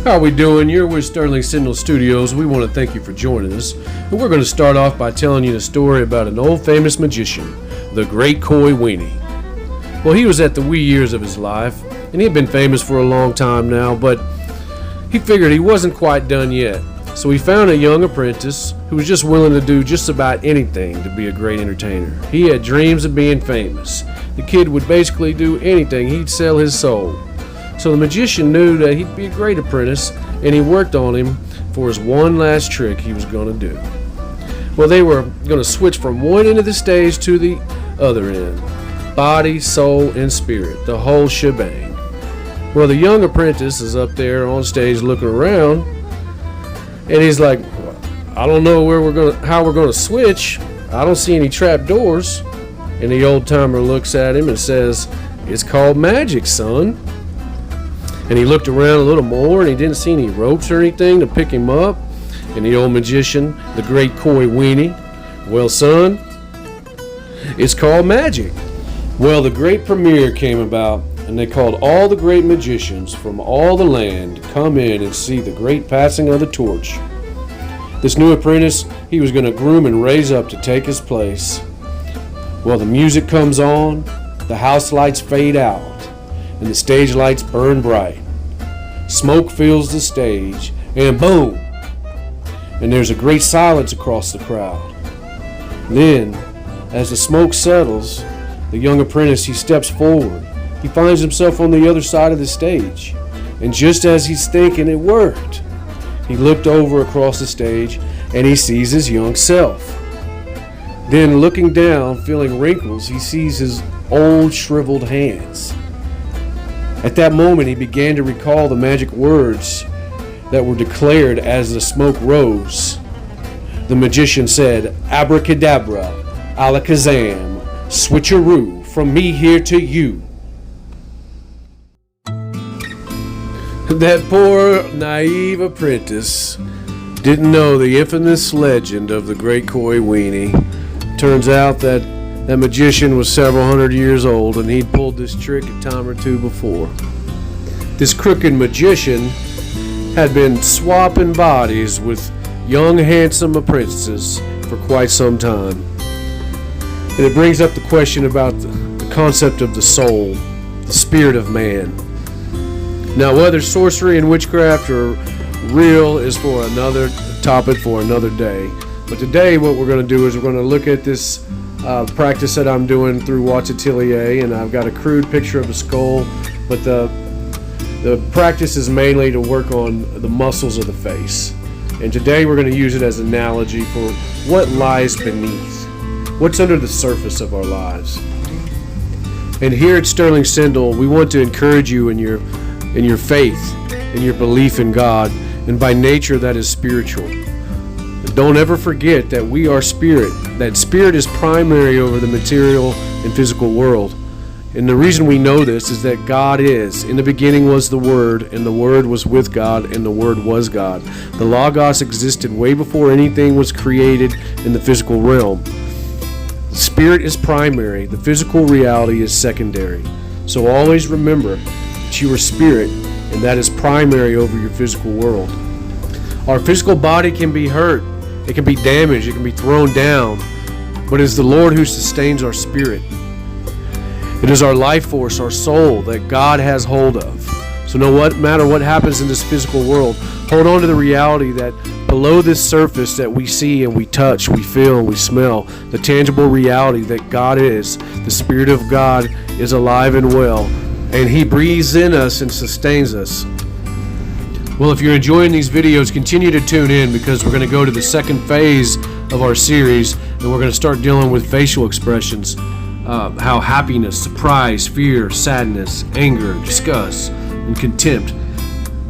How are we doing? You're with Sentinel Studios. We want to thank you for joining us. And we're going to start off by telling you a story about an old famous magician, the Great Coy Weenie. Well, he was at the wee years of his life, and he had been famous for a long time now, but he figured he wasn't quite done yet. So he found a young apprentice who was just willing to do just about anything to be a great entertainer. He had dreams of being famous. The kid would basically do anything. He'd sell his soul. So the magician knew that he'd be a great apprentice, and he worked on him for his one last trick he was going to do. Well, they were going to switch from one end of the stage to the other end. Body, soul, and spirit, the whole shebang. Well, the young apprentice is up there on stage looking around, and he's like, I don't know how we're going to switch. I don't see any trap doors. And the old timer looks at him and says, "It's called magic, son." And he looked around a little more, and he didn't see any ropes or anything to pick him up. And the old magician, the Great Coy Weenie, "Well, son, it's called magic." Well, the great premiere came about, and they called all the great magicians from all the land to come in and see the great passing of the torch. This new apprentice, he was going to groom and raise up to take his place. Well, the music comes on, the house lights fade out, and the stage lights burn bright. Smoke fills the stage, and boom! And there's a great silence across the crowd. Then, as the smoke settles, the young apprentice, he steps forward. He finds himself on the other side of the stage. And just as he's thinking it worked, he looked over across the stage, and he sees his young self. Then, looking down, feeling wrinkles, he sees his old shriveled hands. At that moment, he began to recall the magic words that were declared as the smoke rose. The magician said, "Abracadabra, alakazam, switcheroo, from me here to you." That poor, naive apprentice didn't know the infamous legend of the Great Coy Weenie. Turns out that magician was several hundred years old, and he'd pulled this trick a time or two before. This crooked magician had been swapping bodies with young, handsome apprentices for quite some time. And it brings up the question about the concept of the soul, the spirit of man. Now, whether sorcery and witchcraft are real is for another topic for another day. But today what we're going to do is we're going to look at this practice that I'm doing through Watts Atelier, and I've got a crude picture of a skull, but the practice is mainly to work on the muscles of the face. And today we're going to use it as an analogy for what lies beneath, what's under the surface of our lives. And here at Sterling Sindel, we want to encourage you in your faith, in your belief in God, and by nature that is spiritual. Don't ever forget that we are spirit, that spirit is primary over the material and physical world. And the reason we know this is that God is. In the beginning was the Word, and the Word was with God, and the Word was God. The Logos existed way before anything was created in the physical realm. Spirit is primary, the physical reality is secondary. So always remember that you are spirit, and that is primary over your physical world. Our physical body can be hurt. It can be damaged, it can be thrown down, but it is the Lord who sustains our spirit. It is our life force, our soul, that God has hold of. So no matter what happens in this physical world, hold on to the reality that below this surface that we see and we touch, we feel and we smell, the tangible reality that God is, the Spirit of God is alive and well, and He breathes in us and sustains us. Well, if you're enjoying these videos, continue to tune in, because we're going to go to the second phase of our series, and we're going to start dealing with facial expressions, how happiness, surprise, fear, sadness, anger, disgust, and contempt,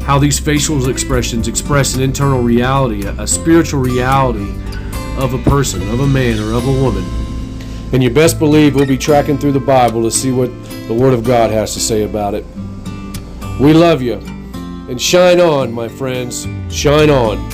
how these facial expressions express an internal reality, a spiritual reality of a person, of a man, or of a woman. And you best believe we'll be tracking through the Bible to see what the Word of God has to say about it. We love you. And shine on, my friends. Shine on.